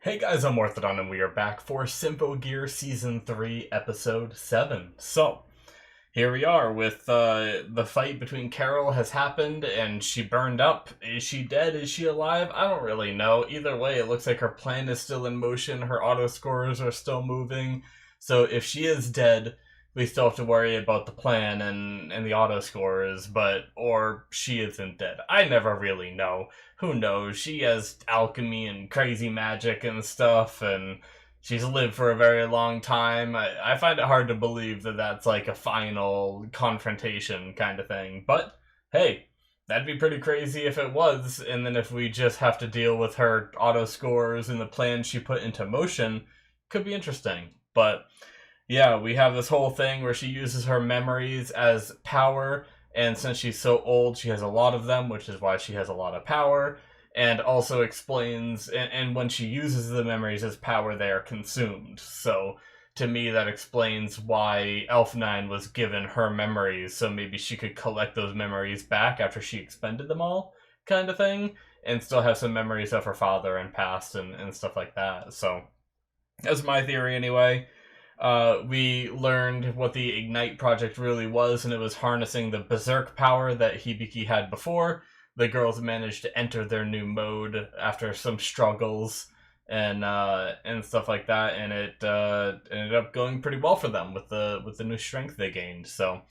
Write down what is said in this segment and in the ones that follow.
Hey guys, I'm Morthadon and we are back for Symphogear Season 3, Episode 7. So, here we are with the fight between Carol has happened and she burned up. Is she dead? Is she alive? I don't really know. Either way, it looks like her plan is still in motion. Her auto scores are still moving. So if she is dead, we still have to worry about the plan and the auto scores, or she isn't dead. I never really know. Who knows? She has alchemy and crazy magic and stuff, and she's lived for a very long time. I find it hard to believe that that's like a final confrontation kind of thing. But hey, that'd be pretty crazy if it was. And then if we just have to deal with her auto scores and the plans she put into motion, could be interesting. But yeah, we have this whole thing where she uses her memories as power. And since she's so old, she has a lot of them, which is why she has a lot of power and also explains, and when she uses the memories as power, they are consumed. So, to me, that explains why Elf9 was given her memories, so maybe she could collect those memories back after she expended them all, kind of thing, and still have some memories of her father and past and stuff like that. So, that's my theory anyway. We learned what the Ignite project really was, and it was harnessing the Berserk power that Hibiki had before. The girls managed to enter their new mode after some struggles and stuff like that, and it ended up going pretty well for them with the new strength they gained. So,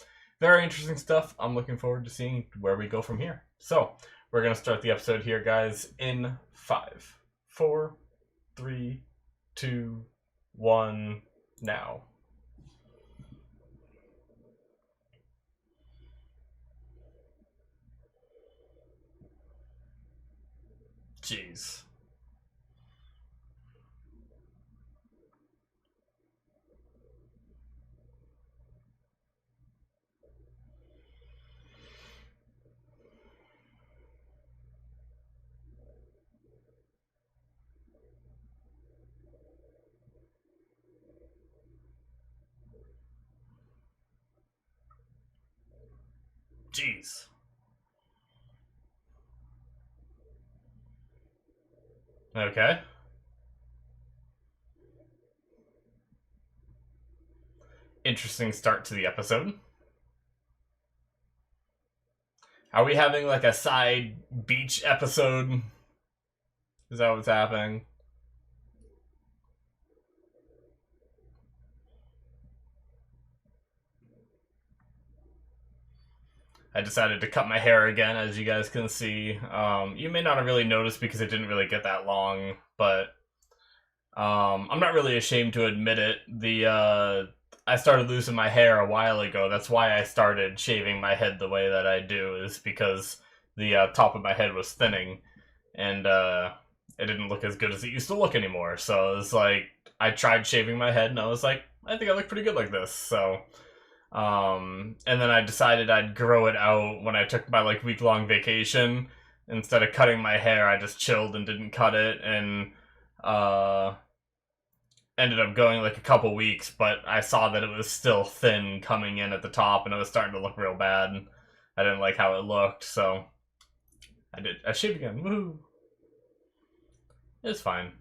very interesting stuff. I'm looking forward to seeing where we go from here. So, we're gonna start the episode here, guys, in 5, 4, 3, 2, 1, now. Jeez. Jeez. Okay. Interesting start to the episode. Are we having like a side beach episode? Is that what's happening? I decided to cut my hair again, as you guys can see. You may not have really noticed because it didn't really get that long, but I'm not really ashamed to admit it. I started losing my hair a while ago. That's why I started shaving my head the way that I do, is because the top of my head was thinning, and it didn't look as good as it used to look anymore. So it was like, I tried shaving my head, and I was like, I think I look pretty good like this. So, and then I decided I'd grow it out when I took my like week-long vacation. Instead of cutting my hair, I just chilled and didn't cut it, and ended up going like a couple weeks, but I saw that it was still thin coming in at the top, and it was starting to look real bad. I didn't like how it looked, so I shaved again. Woohoo! It's fine.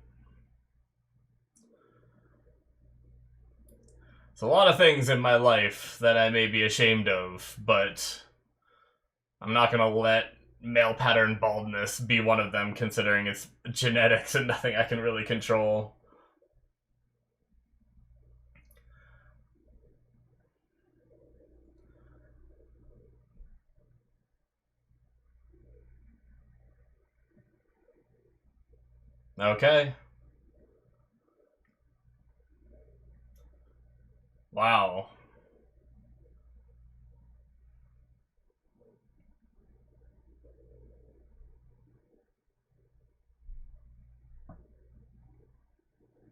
There's a lot of things in my life that I may be ashamed of, but I'm not gonna let male pattern baldness be one of them, considering it's genetics and nothing I can really control. Okay. Wow.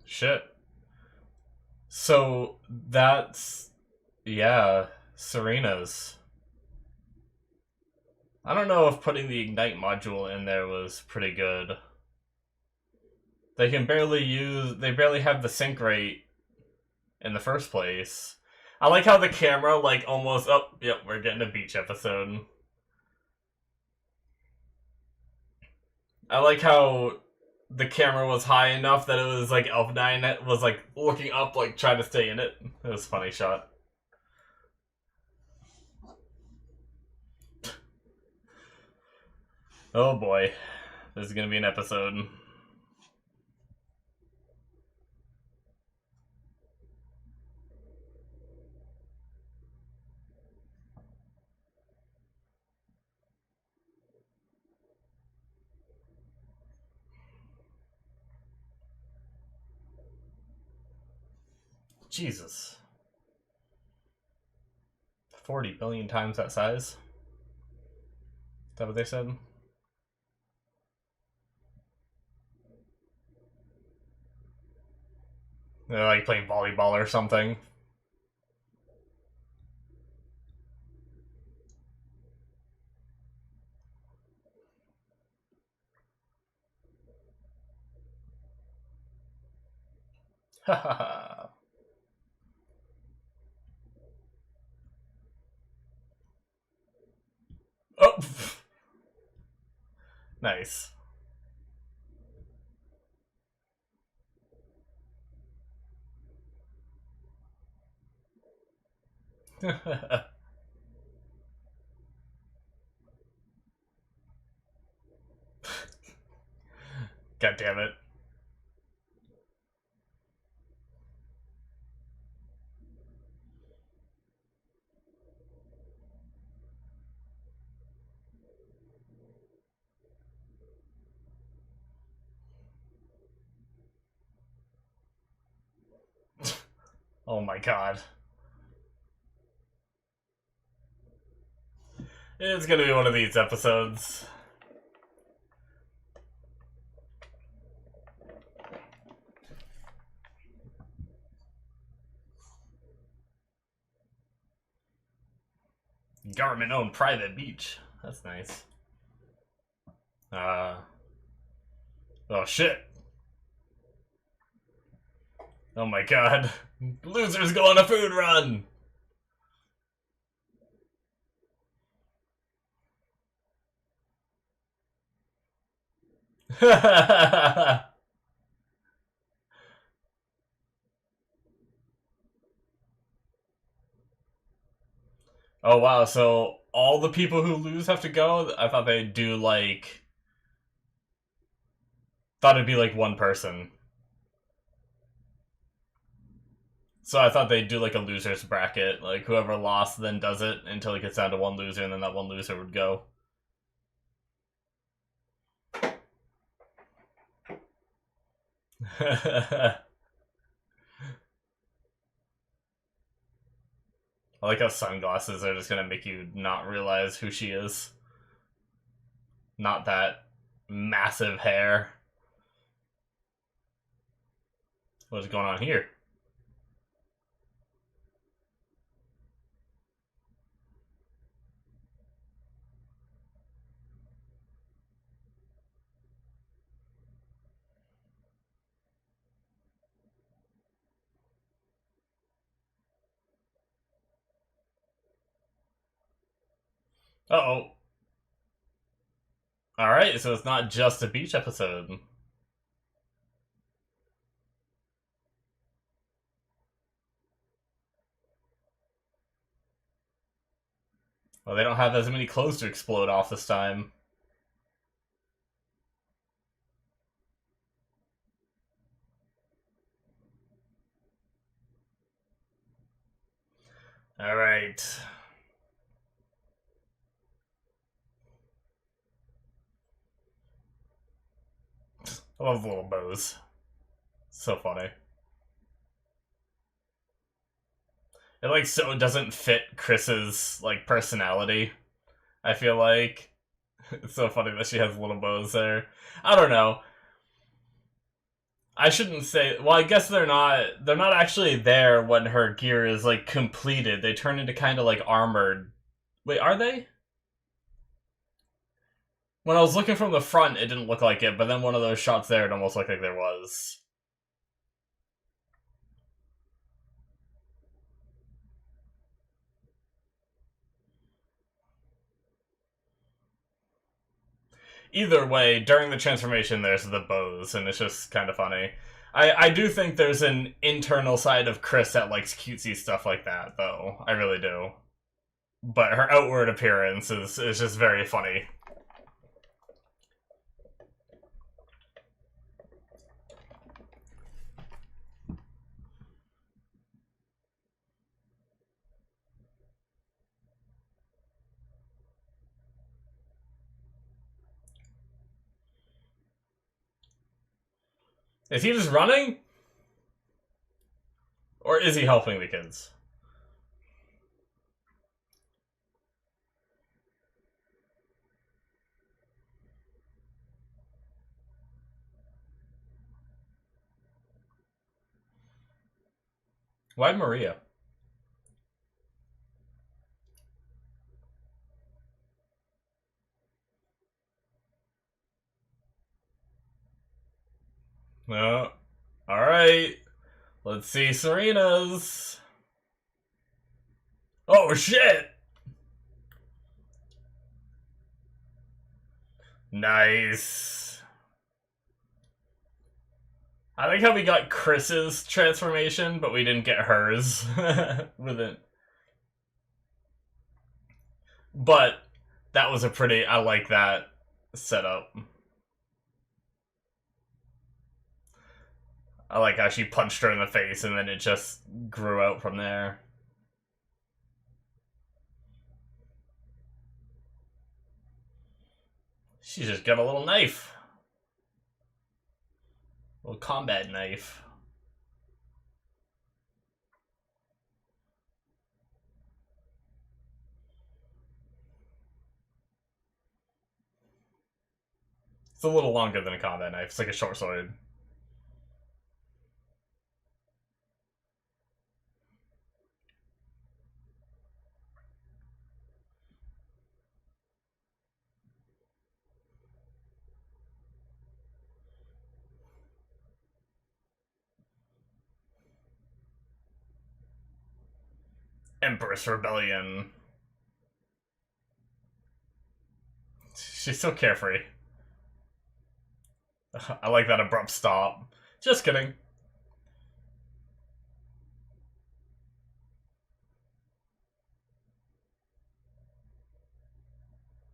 Shit. So that's, yeah, Serena's. I don't know if putting the Ignite module in there was pretty good. They barely have the sync rate in the first place. I like how the camera, like, almost, oh, yep, we're getting a beach episode. I like how the camera was high enough that it was like Elf9 was like looking up, like trying to stay in it. It was a funny shot. Oh boy, this is gonna be an episode. Jesus. 40 billion times that size? Is that what they said? They're like playing volleyball or something. Hahaha. Oh! Nice. God damn it. Oh my god. It's gonna be one of these episodes. Government-owned private beach. That's nice. Oh shit. Oh my god. Losers go on a food run! Oh wow, so all the people who lose have to go? I thought they'd do like... Thought it'd be like one person. So I thought they'd do like a loser's bracket. Like whoever lost then does it until it gets down to one loser and then that one loser would go. I like how sunglasses are just gonna make you not realize who she is. Not that massive hair. What's going on here? Uh-oh. Alright, so it's not just a beach episode. Well, they don't have as many clothes to explode off this time. Alright. I love the little bows. So funny. It like so doesn't fit Chris's like personality. I feel like it's so funny that she has little bows there. I don't know. I shouldn't say. Well, I guess they're not. They're not actually there when her gear is like completed. They turn into kind of like armored. Wait, are they? When I was looking from the front, it didn't look like it, but then one of those shots there, it almost looked like there was. either way, during the transformation, there's the bows, and it's just kind of funny. I do think there's an internal side of Chris that likes cutesy stuff like that, though. I really do. But her outward appearance is just very funny. Is he just running? Or is he helping the kids? Why Maria? No. Alright. Let's see Serena's. Oh, shit! Nice. I like how we got Chris's transformation, but we didn't get hers with it. But that was a pretty... I like that setup. I like how she punched her in the face and then it just grew out from there. She just got a little knife. A little combat knife. It's a little longer than a combat knife. It's like a short sword. Empress Rebellion. She's so carefree. I like that abrupt stop. Just kidding.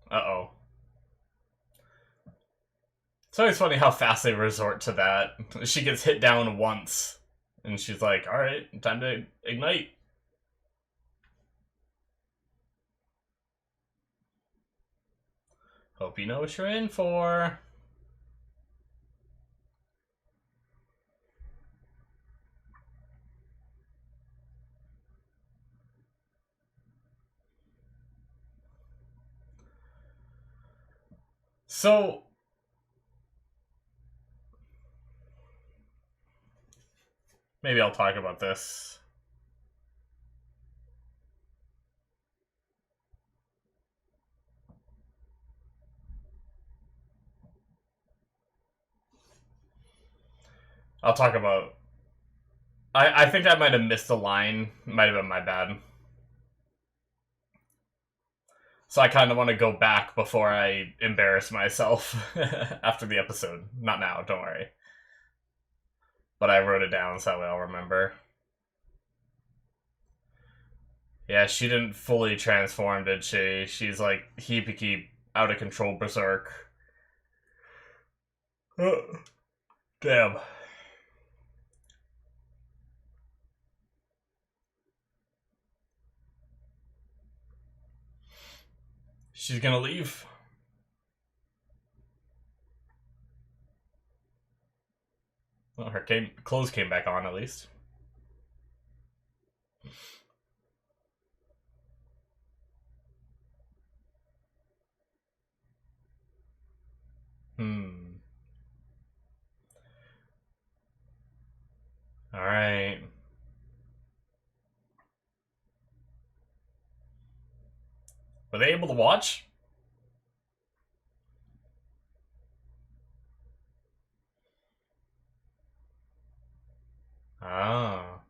Uh-oh. It's always funny how fast they resort to that. She gets hit down once, and she's like, alright, time to ignite. Hope you know what you're in for. So... maybe I'll talk about this. I'll talk about... I think I might have missed a line. Might have been my bad. So I kind of want to go back before I embarrass myself after the episode. Not now, don't worry. But I wrote it down so I'll remember. Yeah, she didn't fully transform, did she? She's like heapy out of control berserk. Damn. She's gonna leave. Well, her clothes came back on, at least. Alright. Were they able to watch? Ah.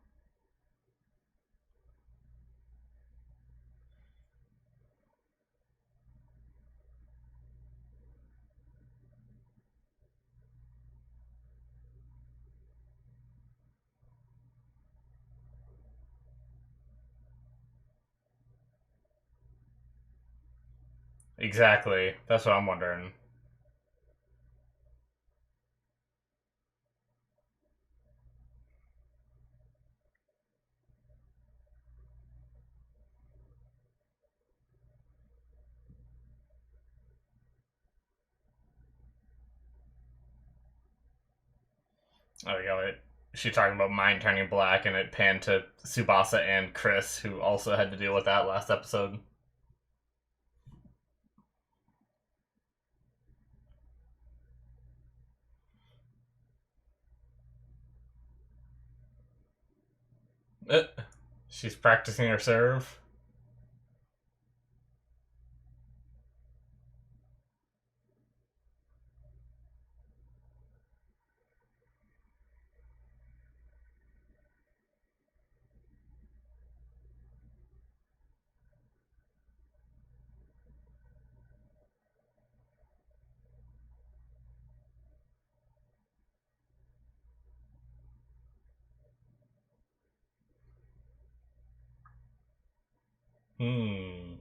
Exactly. That's what I'm wondering. Oh, yeah, wait. She's talking about mine turning black, and it panned to Tsubasa and Chris, who also had to deal with that last episode. Uh, she's practicing her serve. Hmm.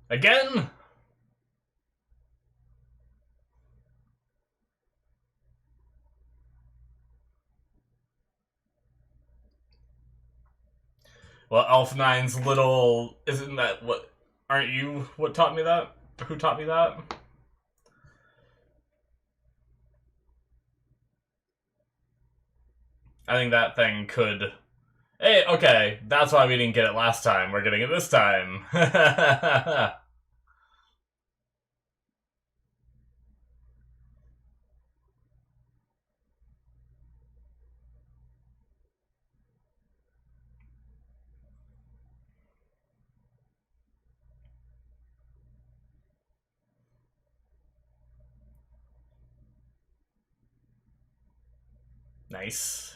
Again? Well, Elf Nine's little... Isn't that what... Aren't you what taught me that? Who taught me that? I think that thing could... Hey, okay, that's why we didn't get it last time. We're getting it this time. Nice.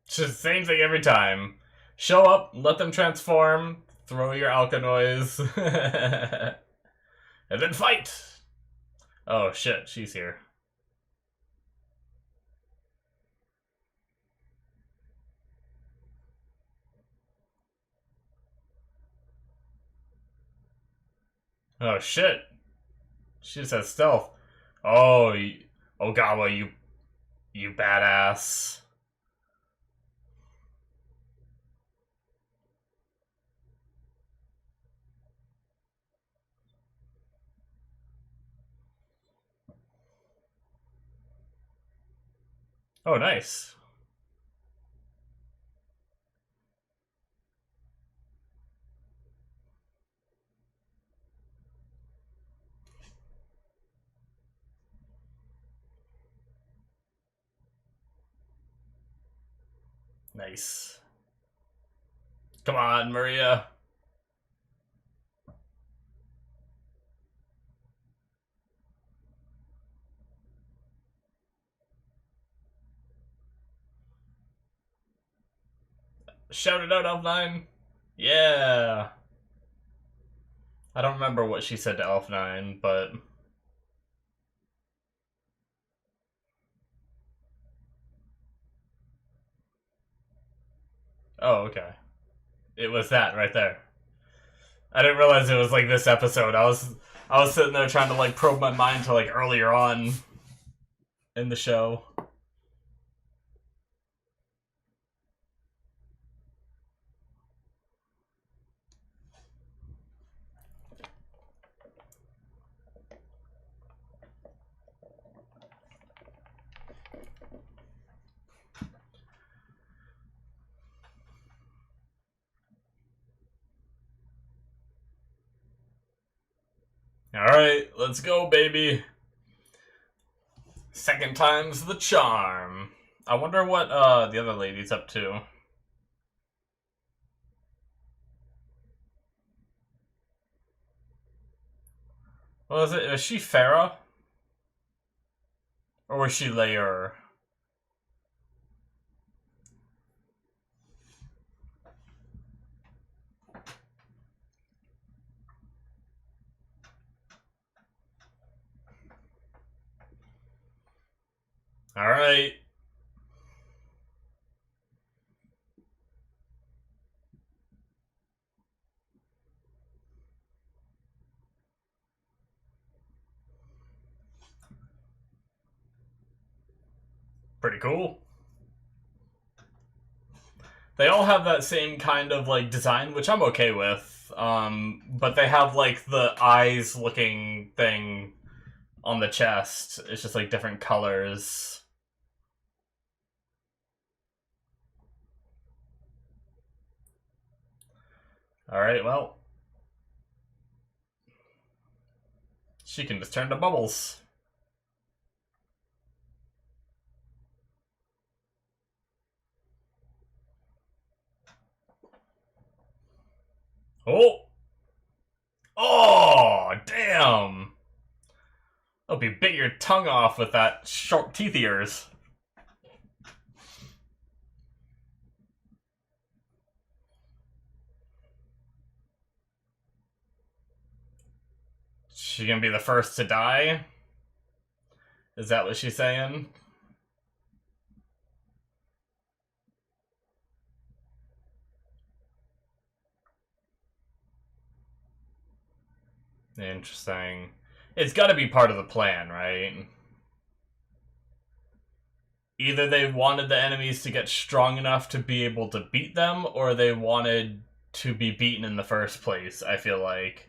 Just the same thing every time. Show up, let them transform, throw your Alkanoids, and then fight! Oh shit, she's here. Oh shit. She just has stealth. Oh, Ogawa, you badass. Oh, nice. Nice. Come on, Maria. Shout it out, Elf9. Yeah. I don't remember what she said to Elf9, but... Oh, okay. It was that right there. I didn't realize it was like this episode. I was sitting there trying to like probe my mind to like earlier on in the show. Alright, let's go, baby. Second time's the charm. I wonder what the other lady's up to. What was it? Was she Farah? Or was she Layer? Alright. Pretty cool. They all have that same kind of, like, design, which I'm okay with. But they have, like, the eyes-looking thing on the chest. It's just, like, different colors. Alright, well. She can just turn to bubbles. Oh! Oh, damn! Hope you bit your tongue off with that sharp teeth of yours. She gonna be the first to die? Is that what she's saying? Interesting. It's gotta be part of the plan, right? Either they wanted the enemies to get strong enough to be able to beat them, or they wanted to be beaten in the first place, I feel like.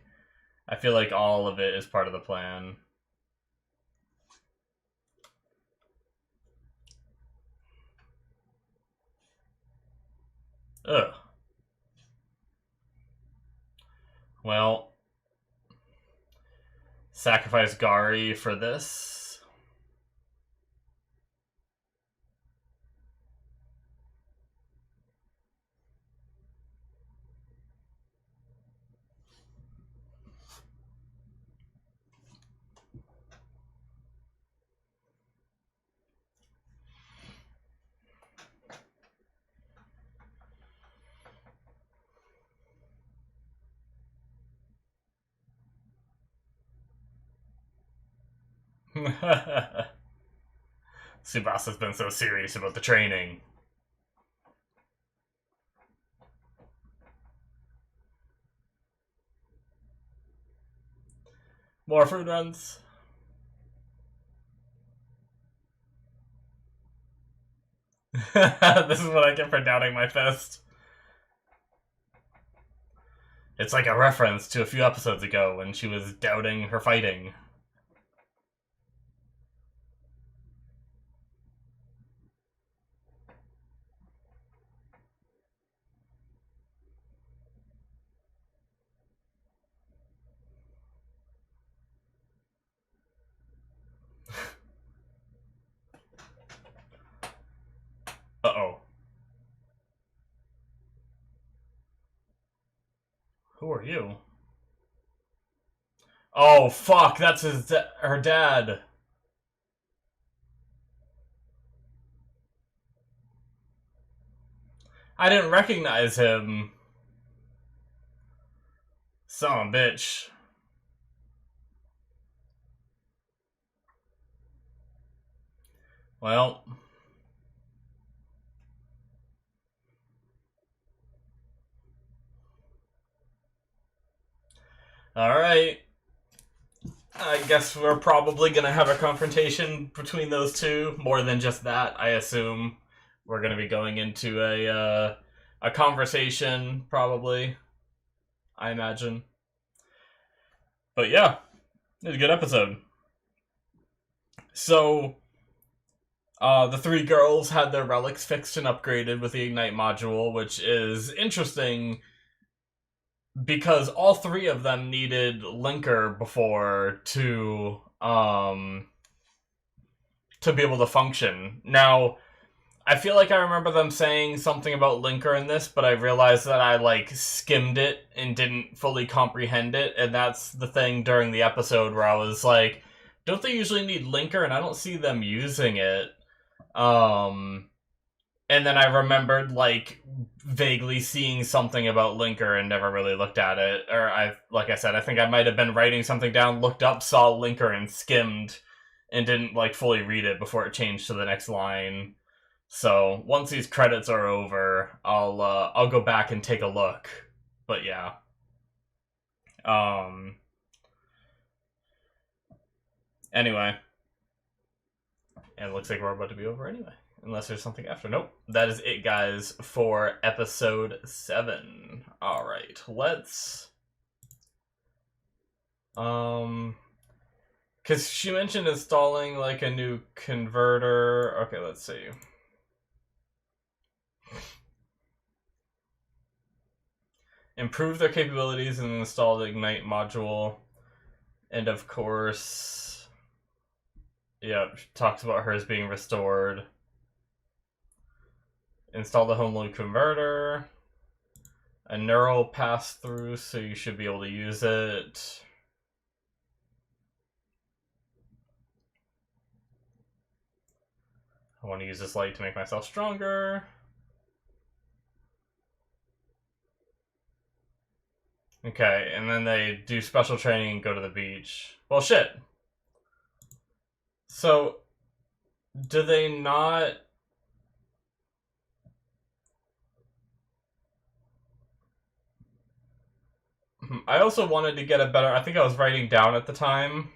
I feel like all of it is part of the plan. Ugh. Well, sacrifice Gari for this. Tsubasa's been so serious about the training. More food runs. This is what I get for doubting my fist. It's like a reference to a few episodes ago when she was doubting her fighting. Uh-oh. Who are you? Oh, fuck, that's her dad. I didn't recognize him. Son of a bitch. Well. Alright. I guess we're probably gonna have a confrontation between those two. More than just that, I assume. We're gonna be going into a conversation, probably. I imagine. But yeah, it was a good episode. So, the three girls had their relics fixed and upgraded with the Ignite module, which is interesting because all three of them needed Linker before to be able to function. Now, I feel like I remember them saying something about Linker in this, but I realized that I, like, skimmed it and didn't fully comprehend it, and that's the thing during the episode where I was like, don't they usually need Linker? And I don't see them using it. And then I remembered, like, vaguely seeing something about Linker and never really looked at it. Or, like I said, I think I might have been writing something down, looked up, saw Linker, and skimmed and didn't like fully read it before it changed to the next line. So once these credits are over, I'll go back and take a look. But yeah. Anyway. And it looks like we're about to be over anyway. Unless there's something after. Nope. That is it, guys, for episode 7. Alright, let's... Because she mentioned installing, like, a new converter. Okay, let's see. Improve their capabilities and install the Ignite module. And, of course... Yeah, talks about hers being restored. Install the home load converter. A neural pass-through, so you should be able to use it. I want to use this light to make myself stronger. Okay, and then they do special training and go to the beach. Well, shit. So, do they not... I also wanted to get a better... I think I was writing down at the time.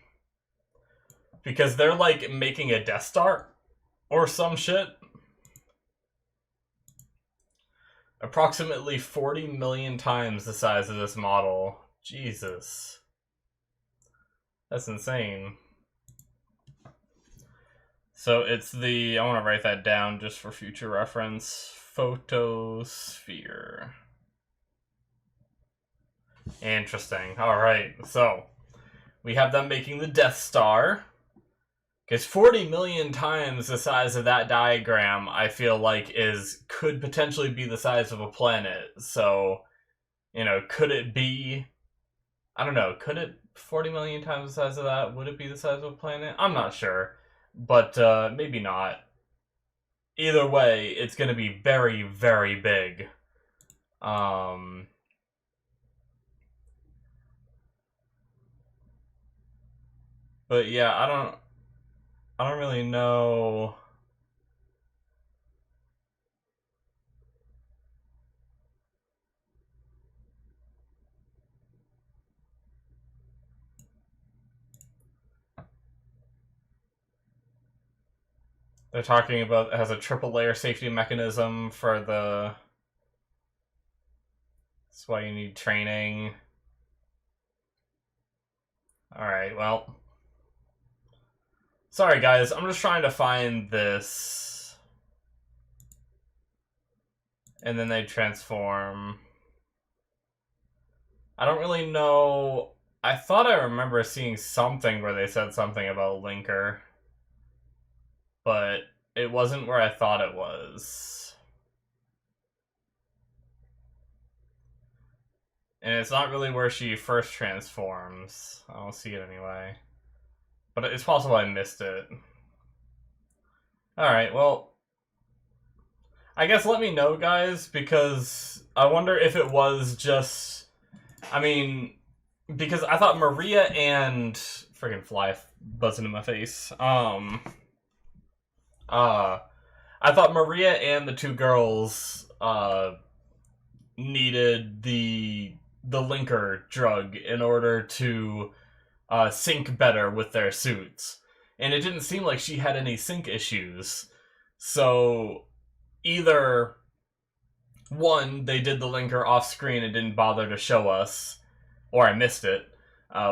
Because they're, like, making a Death Star. Or some shit. Approximately 40 million times the size of this model. Jesus. That's insane. So it's the... I want to write that down just for future reference. Photosphere. Interesting. Alright, so... we have them making the Death Star. Because 40 million times the size of that diagram, I feel like, could potentially be the size of a planet. So, you know, could it be... I don't know, could it 40 million times the size of that? Would it be the size of a planet? I'm not sure. But, maybe not. Either way, it's going to be very, very big. But yeah, I don't really know. They're talking about it has a triple layer safety mechanism for the... That's why you need training. Alright, well... Sorry guys, I'm just trying to find this. And then they transform. I don't really know... I thought I remember seeing something where they said something about Linker. But it wasn't where I thought it was. And it's not really where she first transforms. I don't see it anyway. But it's possible I missed it. Alright, well... I guess let me know, guys, because I wonder if it was just... I mean, because I thought Maria and... Friggin' fly buzzing in my face. I thought Maria and the two girls needed the linker drug in order to sync better with their suits. And it didn't seem like she had any sync issues. So either one, they did the linker off screen and didn't bother to show us, or I missed it,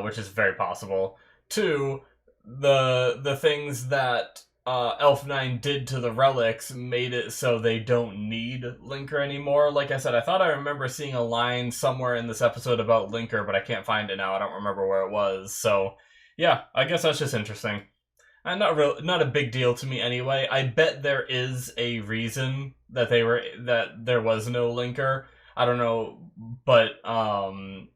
which is very possible. Two, the things that Elf9 did to the relics made it so they don't need Linker anymore. Like I said, I thought I remember seeing a line somewhere in this episode about Linker, but I can't find it now. I don't remember where it was. So, yeah, I guess that's just interesting. And not a big deal to me anyway. I bet there is a reason that there was no Linker. I don't know, but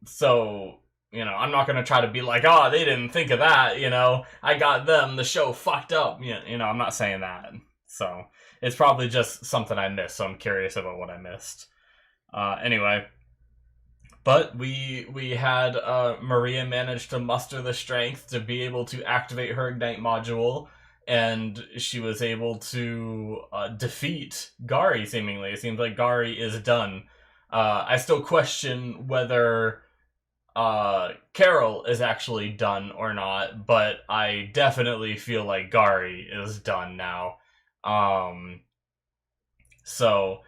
so... You know, I'm not going to try to be like, oh, they didn't think of that, you know. I got them, the show fucked up. You know, I'm not saying that. So, it's probably just something I missed, so I'm curious about what I missed. Anyway. But we had Maria manage to muster the strength to be able to activate her Ignite module, and she was able to defeat Gari, seemingly. It seems like Gari is done. I still question whether Carol is actually done or not, but I definitely feel like Gari is done now. So,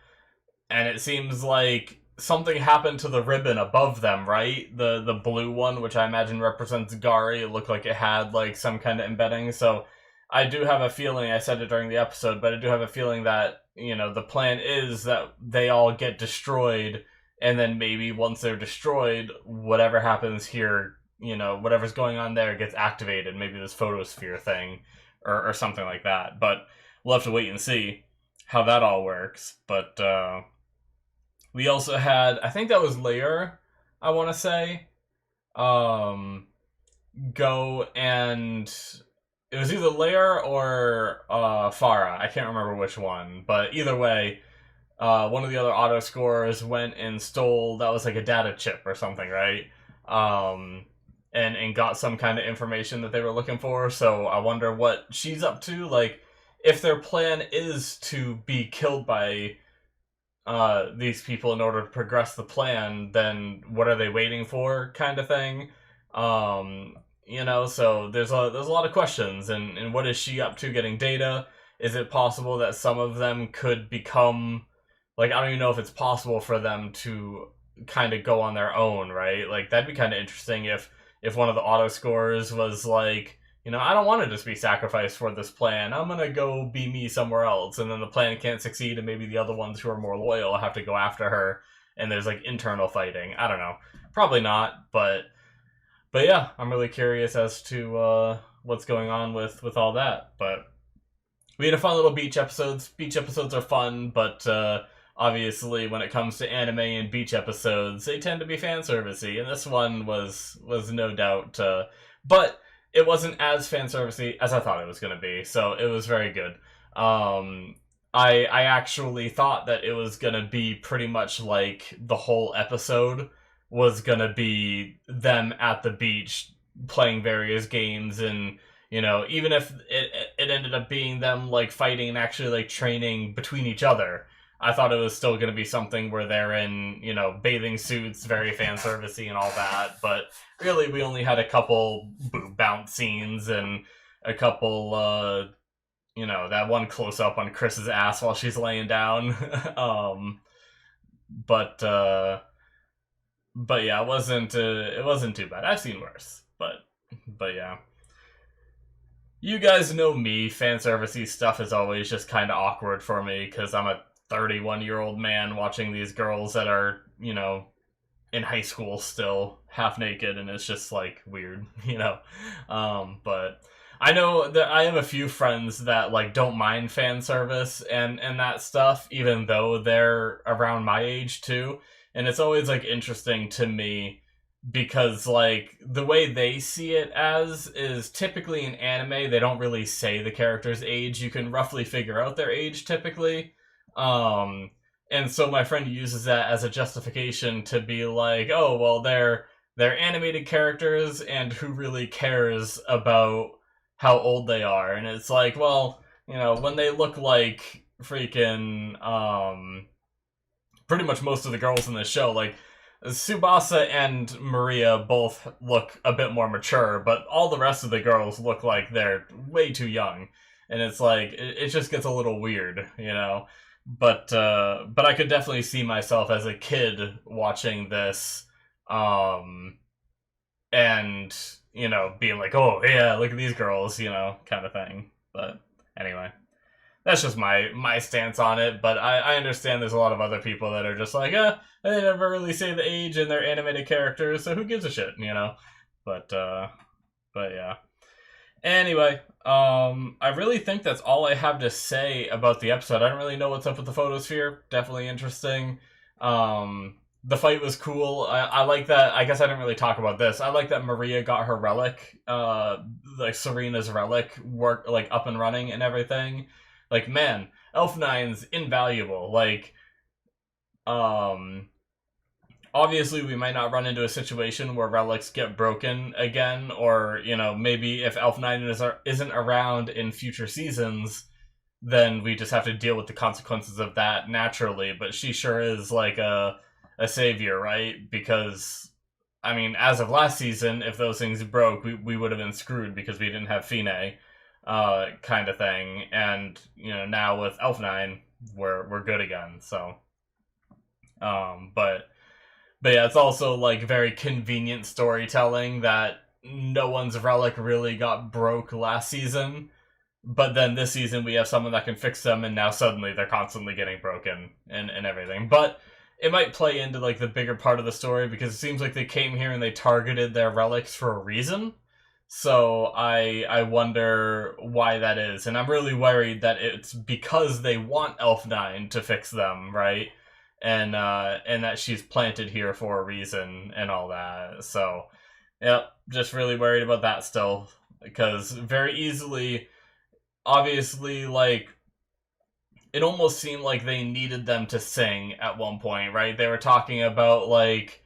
and it seems like something happened to the ribbon above them, right? The blue one, which I imagine represents Gari, it looked like it had like some kind of embedding. So I do have a feeling, I said it during the episode, but I do have a feeling that, you know, the plan is that they all get destroyed, and then maybe once they're destroyed, whatever happens here, you know, whatever's going on there gets activated. Maybe this photosphere thing or something like that. But we'll have to wait and see how that all works. But we also had, I think that was Lair, I want to say, go and it was either Lair or Farah. I can't remember which one, but either way, one of the other auto scorers went and stole, that was like a data chip or something, right? And got some kind of information that they were looking for. So I wonder what she's up to. Like, if their plan is to be killed by these people in order to progress the plan, then what are they waiting for, kind of thing. You know, so there's a lot of questions, and what is she up to getting data? Is it possible that some of them could become, like, I don't even know if it's possible for them to kind of go on their own, right? Like, that'd be kind of interesting if one of the auto scorers was like, you know, I don't want to just be sacrificed for this plan. I'm going to go be me somewhere else. And then the plan can't succeed, and maybe the other ones who are more loyal have to go after her. And there's, like, internal fighting. I don't know. Probably not, but yeah, I'm really curious as to what's going on with all that. But we had a fun little beach episodes. Beach episodes are fun, but obviously when it comes to anime and beach episodes, they tend to be fan servicey, and this one was no doubt. But it wasn't as fan servicey as I thought it was going to be, so it was very good. I actually thought that it was going to be pretty much like the whole episode was going to be them at the beach playing various games, and, you know, even if it ended up being them, like, fighting and actually, like, training between each other, I thought it was still going to be something where they're in, you know, bathing suits, very fan servicey and all that. But really, we only had a couple boob bounce scenes and a couple, you know, that one close up on Chris's ass while she's laying down. But yeah, it wasn't too bad. I've seen worse, but yeah. You guys know me. Fan servicey stuff is always just kind of awkward for me because I'm a 31-year-old man watching these girls that are, you know, in high school still half naked, and it's just like weird, you know. But I know that I have a few friends that like don't mind fan service and that stuff, even though they're around my age too. And it's always like interesting to me because like the way they see it as is typically in anime they don't really say the character's age. You can roughly figure out their age typically. And so my friend uses that as a justification to be like, oh, well, they're animated characters, and who really cares about how old they are? And it's like, well, you know, when they look like freaking, pretty much most of the girls in this show, like, Tsubasa and Maria both look a bit more mature, but all the rest of the girls look like they're way too young. And it's like, it just gets a little weird, you know? But I could definitely see myself as a kid watching this, and, you know, being like, oh, yeah, look at these girls, you know, kind of thing. But anyway, that's just my stance on it. But I understand there's a lot of other people that are just like, they never really say the age in their animated characters, so who gives a shit, you know? But yeah. Anyway, I really think that's all I have to say about the episode. I don't really know what's up with the photosphere. Definitely interesting. The fight was cool. I like that. I guess I didn't really talk about this. I like that Maria got her relic, like Serena's relic, work like up and running and everything. Like, man, Elf Nine's invaluable. Like, all obviously we might not run into a situation where relics get broken again, or, you know, maybe if Elf9 isn't around in future seasons, then we just have to deal with the consequences of that naturally. But she sure is like a savior, right? Because, I mean, as of last season, if those things broke, we would have been screwed because we didn't have Fine, kind of thing. And, you know, now with Elf9, we're good again. So, but yeah, it's also like very convenient storytelling that no one's relic really got broke last season, but then this season we have someone that can fix them, and now suddenly they're constantly getting broken and everything. But it might play into like the bigger part of the story, because it seems like they came here and they targeted their relics for a reason. So I wonder why that is, and I'm really worried that it's because they want Elf9 to fix them, right? And that she's planted here for a reason and all that. So, yep, just really worried about that still, because very easily, obviously, like, it almost seemed like they needed them to sing at one point, right? They were talking about, like,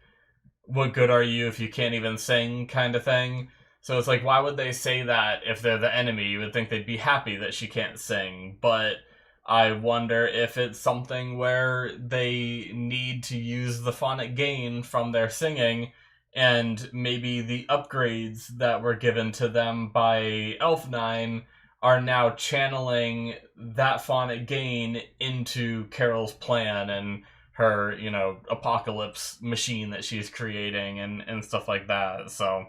what good are you if you can't even sing, kind of thing. So it's like, why would they say that if they're the enemy? You would think they'd be happy that she can't sing, but I wonder if it's something where they need to use the phonic gain from their singing, and maybe the upgrades that were given to them by Elf9 are now channeling that phonic gain into Carol's plan and her, you know, apocalypse machine that she's creating and stuff like that. So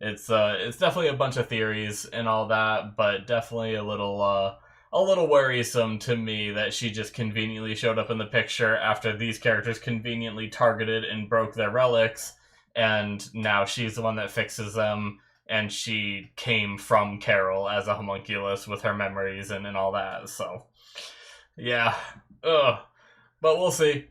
it's definitely a bunch of theories and all that, but definitely a little worrisome to me that she just conveniently showed up in the picture after these characters conveniently targeted and broke their relics, and now she's the one that fixes them, and she came from Carol as a homunculus with her memories and all that. So, yeah. Ugh. But we'll see.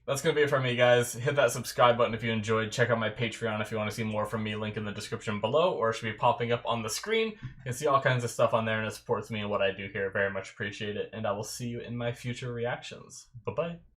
That's going to be it for me, guys. Hit that subscribe button if you enjoyed. Check out my Patreon if you want to see more from me. Link in the description below, or it should be popping up on the screen. You can see all kinds of stuff on there, and it supports me and what I do here. Very much appreciate it, and I will see you in my future reactions. Bye-bye.